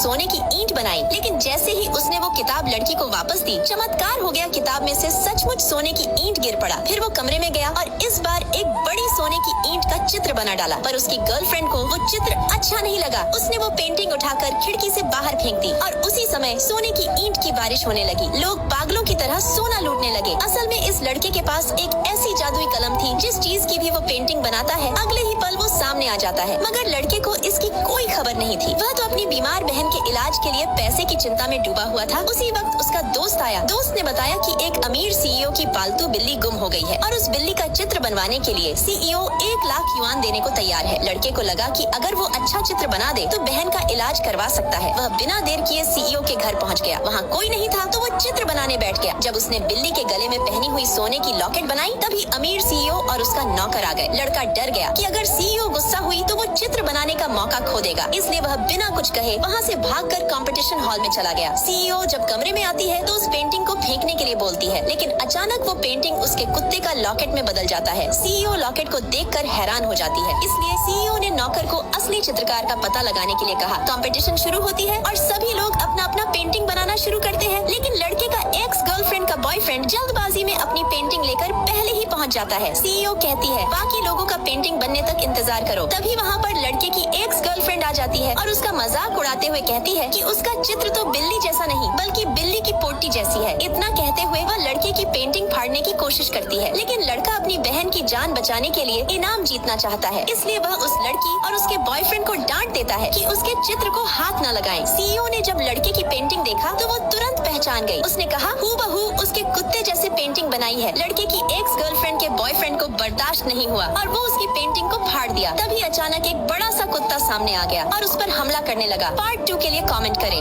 सोने की ईंट बनाई, लेकिन जैसे ही उसने वो किताब लड़की को वापस दी, चमत्कार हो गया। किताब में से सचमुच सोने की ईंट गिर पड़ा। फिर वो कमरे में गया और इस बार एक बड़ी सोने की ईंट का चित्र बना डाला, पर उसकी गर्लफ्रेंड को वो चित्र अच्छा नहीं लगा। उसने वो पेंटिंग उठाकर खिड़की से बाहर फेंक दी और उसी समय सोने की ईंट की बारिश होने लगी। लोग पागलों की तरह सोना लूटने लगे। असल में इस लड़के के पास एक ऐसी जादुई कलम थी, जिस चीज की भी वो पेंटिंग बनाता है, अगले ही पल वो सामने आ जाता है। मगर लड़के को इसकी कोई खबर नहीं थी। वह तो अपनी बीमार बहन के इलाज के लिए पैसे की चिंता में डूबा हुआ था। उसी वक्त उसका दोस्त आया। दोस्त ने बताया कि एक अमीर सीईओ की पालतू बिल्ली गुम हो गई है और उस बिल्ली का चित्र बनवाने के लिए सीईओ 1 लाख युआन देने को तैयार है। लड़के को लगा कि अगर वो अच्छा चित्र बना दे तो बहन का इलाज करवा सकता है। वह बिना देर किए सीईओ के घर पहुंच गया। वहाँ कोई नहीं था तो वो चित्र बनाने बैठ गया। जब उसने बिल्ली के गले में पहनी हुई सोने की लॉकेट बनाई, तभी अमीर सीईओ और उसका नौकर आ गए। लड़का डर गया कि अगर सीईओ गुस्सा हुई तो वो चित्र बनाने का मौका खो देगा, इसलिए वह बिना कुछ कहे वहाँ से भागकर कंपटीशन हॉल में चला गया। सीईओ जब कमरे में आती है तो उस पेंटिंग को फेंकने के लिए बोलती है, लेकिन अचानक वो पेंटिंग उसके कुत्ते का लॉकेट में बदल जाता है। सीईओ लॉकेट को देखकर हैरान हो जाती है, इसलिए सीईओ ने नौकर को असली चित्रकार का पता लगाने के लिए कहा। कंपटीशन शुरू होती है और सभी लोग अपना अपना पेंटिंग बनाना शुरू करते हैं, लेकिन लड़के का एक्स गर्लफ्रेंड का बॉयफ्रेंड जल्दबाजी में अपनी पेंटिंग लेकर पहले ही पहुंच जाता है। सीईओ कहती है, बाकी लोगों का पेंटिंग बनने तक इंतजार करो। तभी वहाँ पर लड़के की एक्स गर्लफ्रेंड आ जाती है और उसका मजाक उड़ाते हुए कहती है कि उसका चित्र तो बिल्ली जैसा नहीं बल्कि बिल्ली की पोटी जैसी है। इतना कहते हुए वह लड़के की पेंटिंग फाड़ने की कोशिश करती है, लेकिन लड़का अपनी बहन की जान बचाने के लिए इनाम जीतना चाहता है, इसलिए वह उस लड़की और उसके बॉयफ्रेंड को डांट देता है कि उसके चित्र को हाथ न लगाएं। सीईओ ने जब लड़के की पेंटिंग देखा तो वो तुरंत पहचान गई। उसने कहा हूबहू उसके कुत्ते जैसे पेंटिंग बनाई है। लड़के की एक्स गर्लफ्रेंड के बॉयफ्रेंड को बर्दाश्त नहीं हुआ और वो उसकी पेंटिंग को फाड़ दिया। तभी अचानक एक बड़ा सा कुत्ता सामने आ गया और उस पर हमला करने लगा। पार्ट 2 के लिए कमेंट करें।